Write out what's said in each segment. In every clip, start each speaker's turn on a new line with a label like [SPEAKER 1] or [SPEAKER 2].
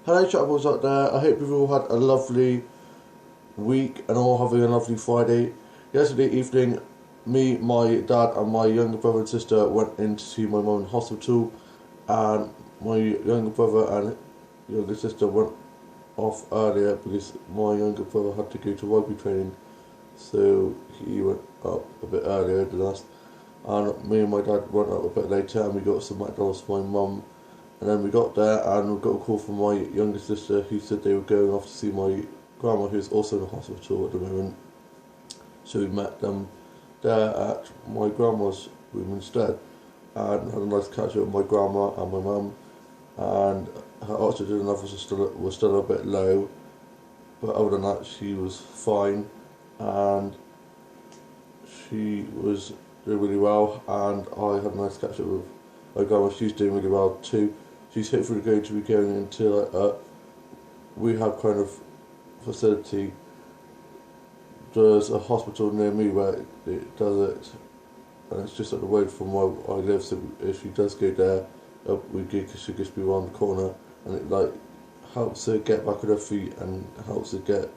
[SPEAKER 1] Hello chatboys out there, I hope you've all had a lovely week and all having a lovely Friday. Yesterday evening, me, my dad and my younger brother and sister went in to see my mum in hospital, and my younger brother and younger sister went off earlier because my younger brother had to go to rugby training, so he went up a bit earlier than us, and me and my dad went up a bit later and we got some McDonald's for my mum. And then we got there and we got a call from my younger sister who said they were going off to see my grandma, who's also in the hospital at the moment. So we met them there at my grandma's room instead and had a nice catch up with my grandma and my mum, and her oxygen levels were still a bit low, but other than that she was fine and she was doing really well, and I had a nice catch up with my grandma. She's doing really well too. She's hopefully going to be going into a rehab kind of facility. There's a hospital near me where it does it, and it's just up the road from where I live, so if she does go there, she just be around the corner, and it like helps her get back on her feet and helps her get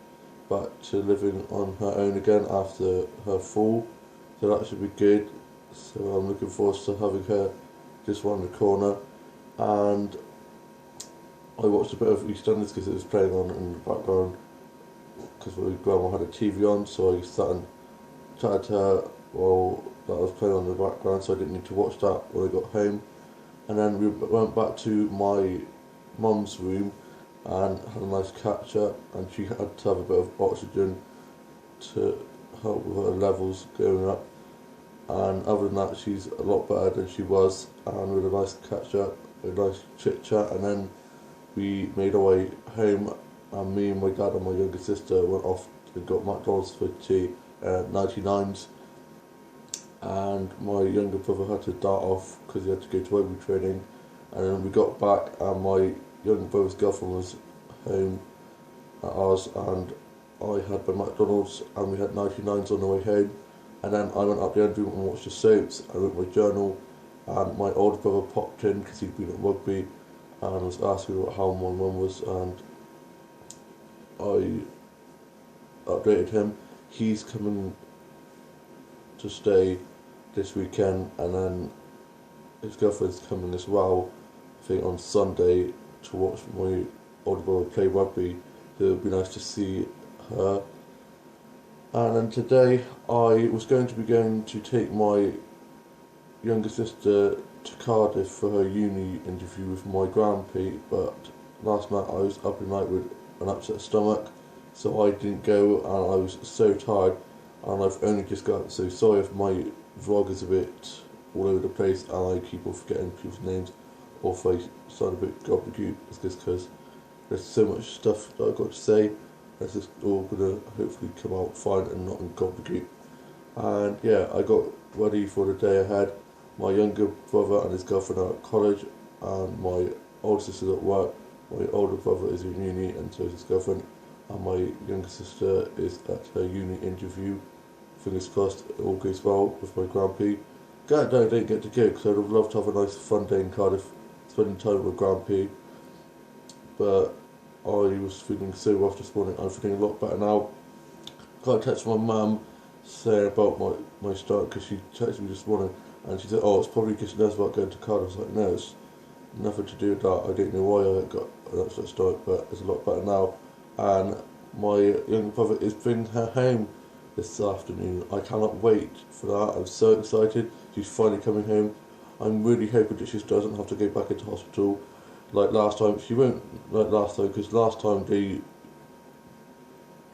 [SPEAKER 1] back to living on her own again after her fall, so that should be good. So I'm looking forward to having her just round the corner. And I watched a bit of EastEnders because it was playing on in the background because my grandma had a TV on, so I sat and chatted to her while that was playing on in the background, so I didn't need to watch that when I got home. And then we went back to my mum's room and had a nice catch up, and she had to have a bit of oxygen to help with her levels going up, and other than that she's a lot better than she was, and we had a nice catch up, a nice chit chat, and then we made our way home, and me and my dad and my younger sister went off and got McDonald's for tea, 99s, and my younger brother had to dart off because he had to go to rugby training, and then we got back and my younger brother's girlfriend was home at ours, and I had my McDonald's and we had 99s on the way home. And then I went up the end room and watched the soaps. I wrote my journal, and my older brother popped in because he'd been at rugby and was asking about how my mum was, and I updated him. He's coming to stay this weekend, and then his girlfriend's coming as well, I think on Sunday, to watch my older brother play rugby. So it would be nice to see her. And then today I was going to take my younger sister to Cardiff for her uni interview with my grandpa, but last night I was up at night with an upset stomach, so I didn't go, and I was so tired, and I've only just got, so sorry if my vlog is a bit all over the place and I keep on forgetting people's names, or if I sound a bit gobbledygook. It's just because there's so much stuff that I've got to say. This is all going to hopefully come out fine and not in gobbledygook. And yeah, I got ready for the day ahead. My younger brother and his girlfriend are at college, and my older sister's at work. My older brother is in uni, and so is his girlfriend, and my younger sister is at her uni interview. Fingers crossed it all goes well with my grandpa. Glad that I didn't get to go, because I would have loved to have a nice fun day in Cardiff, spending time with grandpa, but I was feeling so rough this morning. I'm feeling a lot better now. Got a text from my mum saying about my stomach, because she texted me this morning and she said, oh, it's probably because she knows about going to Cardiff. I was like, no, it's nothing to do with that. I don't know why I got an upset stomach, but it's a lot better now. And my younger brother is bringing her home this afternoon. I cannot wait for that. I'm so excited. She's finally coming home. I'm really hoping that she doesn't have to go back into hospital like last time. She won't like last time, because last time they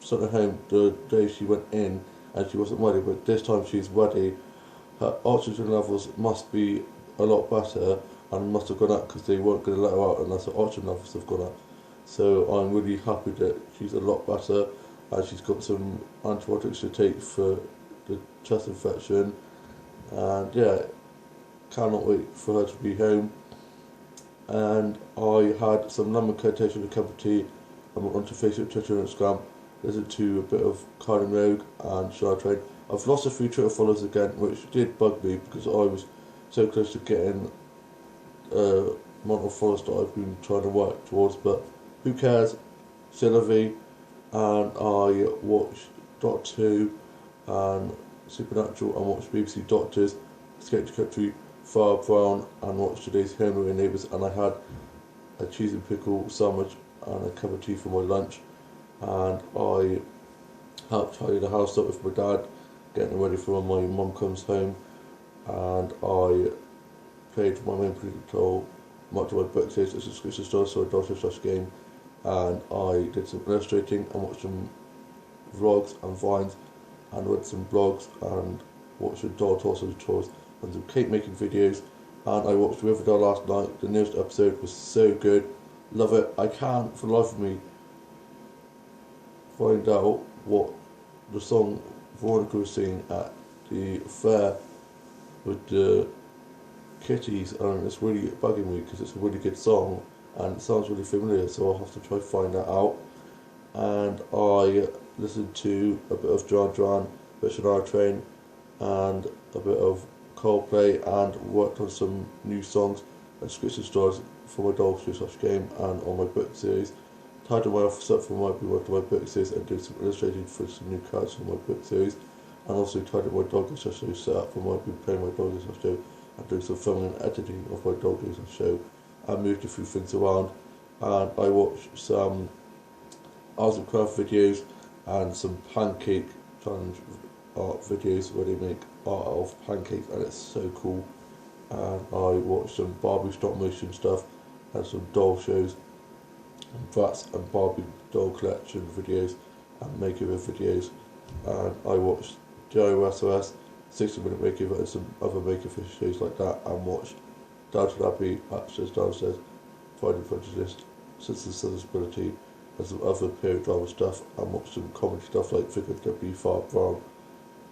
[SPEAKER 1] sent her home the day she went in and she wasn't ready, but this time she's ready. Her oxygen levels must be a lot better and must have gone up, because they weren't going to let her out unless her oxygen levels have gone up. So I'm really happy that she's a lot better, and she's got some antibiotics to take for the chest infection, and yeah, cannot wait for her to be home. And I had some lemon curd taste with a cup of tea. I went onto Facebook, Twitter and Instagram, listened to a bit of Cardiff Rogue and Shire Train. I've lost a few Twitter followers again, which did bug me because I was so close to getting amount of followers that I've been trying to work towards, but Who Cares, Sylvie, and I watched Doctor Who and Supernatural, and watched BBC Doctors, Escape to Country, Far Brown, and watched today's Henry and Neighbours, and I had a cheese and pickle sandwich and a cup of tea for my lunch, and I helped tidy the house up with my dad, getting ready for when my mum comes home, and I played my main predictable much of my books as a subscription store, so a Dodge game, and I did some illustrating and watched some vlogs and vines, and read some blogs, and watched some doll tossing tours and some cake making videos, and I watched Riverdale last night. The newest episode was so good, love it. I can't for the life of me find out what the song Veronica was singing at the fair with the kitties, and it's really bugging me because it's a really good song and it sounds really familiar, so I'll have to try to find that out. And I listened to a bit of Duran Duran, a bit of Shania Twain, and a bit of Coldplay, and worked on some new songs and subscription stores for my dog game and on my book series. Tidied my office up for my working on my book series and doing some illustrating for some new cards for my book series, and also tidied my dog show set up for my playing my dog show and doing some filming and editing of my dog show. I moved a few things around, and I watched some arts and craft videos and some pancake challenge art videos where they make art of pancakes, and it's so cool. And I watched some Barbie stop motion stuff and some doll shows and Bratz and Barbie doll collection videos and makeover videos, and I watched DIY 60-minute makeover and some other makeover shows like that, and watched Downton Abbey, Upstairs Downstairs, Pride and Prejudice, Citizens Sensibility, and some other period drama stuff, and watched some comedy stuff like Figure W, Far Brown,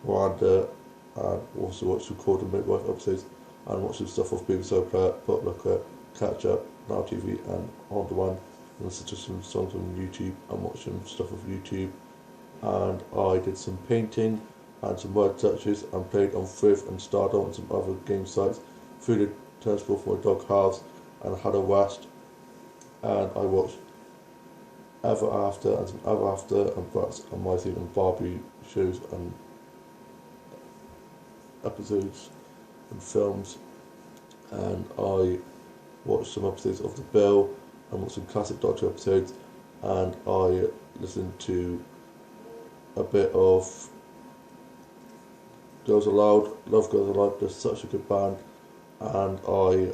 [SPEAKER 1] Miranda, and also watched some Called and Midwife episodes, and watched some stuff off BBC Player, Booklooker, Catch Up, Now TV, and On Demand, and listened to some songs on YouTube, and watched some stuff off YouTube, and I did some painting and some word searches, and played on Thriv and Stardoll and some other game sites through the tennis ball for my dog Halves and Haddo West, and I watched Ever After and some Ever After and Bratz and My Thing and Barbie shows and episodes and films, and I watched some episodes of The Bill and watched some classic Doctor episodes, and I listened to a bit of Girls Aloud, love Girls Aloud, they're such a good band, and I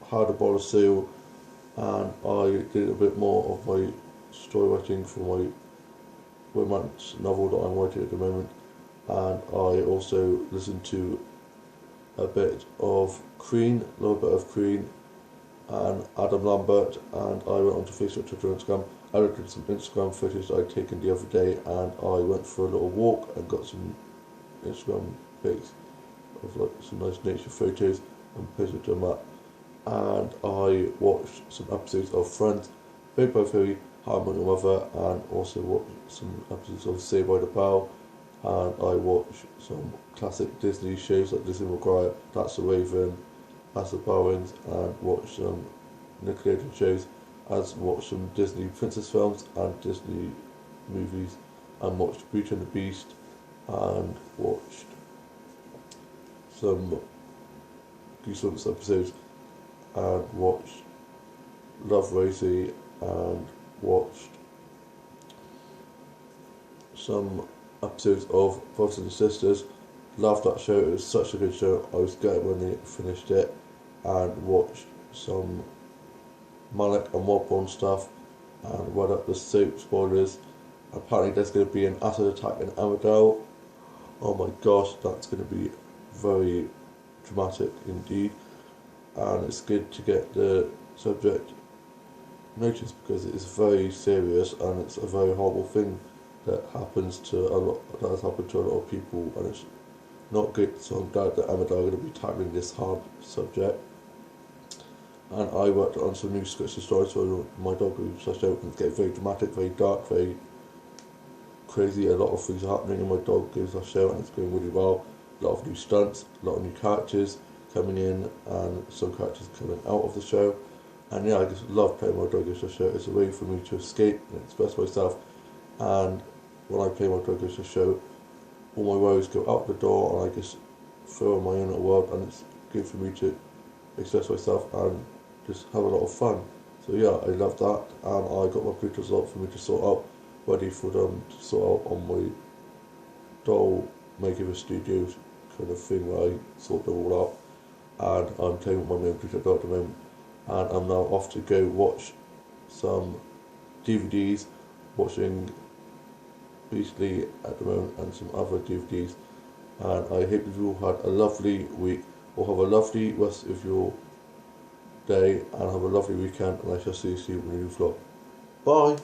[SPEAKER 1] had a bowl of cereal, and I did a bit more of my story writing for my romance novel that I'm writing at the moment, and I also listened to a bit of Queen, a little bit of Queen, and Adam Lambert, and I went onto Facebook, Twitter, and Instagram. I looked at some Instagram footage that I'd taken the other day, and I went for a little walk and got some Instagram pics of like some nice nature photos and posted them up. And I watched some episodes of Friends, Big Bang Theory, How I Met Your Mother, and also watched some episodes of Saved by the Bell, and I watched some classic Disney shows like Disney McGuire, That's the Raven, That's the Bowens, and watched some Nickelodeon shows, and watched some Disney princess films and Disney movies, and watched Beauty and the Beast, and watched some Goosebumps episodes, and watched Love Rosie, and watched some episodes of Brothers and Sisters. Loved that show, it was such a good show. I was gutted when they finished it. And watched some Malik and Wobborn stuff, and read up the soap spoilers. Apparently there's going to be an acid attack in Emmerdale. Oh my gosh, that's going to be very dramatic indeed, and it's good to get the subject noticed because it is very serious, and it's a very horrible thing that happens to that has happened to a lot of people, and it's not good. So I'm glad that Emmerdale are going to be tackling this hard subject. And I worked on some new scripts and stories for my dog who such out, and it's getting very dramatic, very dark, very crazy. A lot of things are happening in my dog gives a show, and it's going really well. A lot of new stunts, a lot of new characters coming in, and some characters coming out of the show, And yeah, I just love playing my Drug Racer show. It's a way for me to escape and express myself. And when I play my Drug Racer show, all my worries go out the door, and I just throw in my own little world, and it's good for me to express myself and just have a lot of fun. So yeah, I love that, and I got my printers out for me to sort out, ready for them to sort out on my doll makeover studios kind of thing where I sort them all out, and I'm playing with my main printer at the moment, and I'm now off to go watch some DVDs, watching Beastly at the moment and some other DVDs, and I hope you all had a lovely week, or have a lovely rest of your day, and have a lovely weekend, and I shall see you soon in a new vlog. Bye!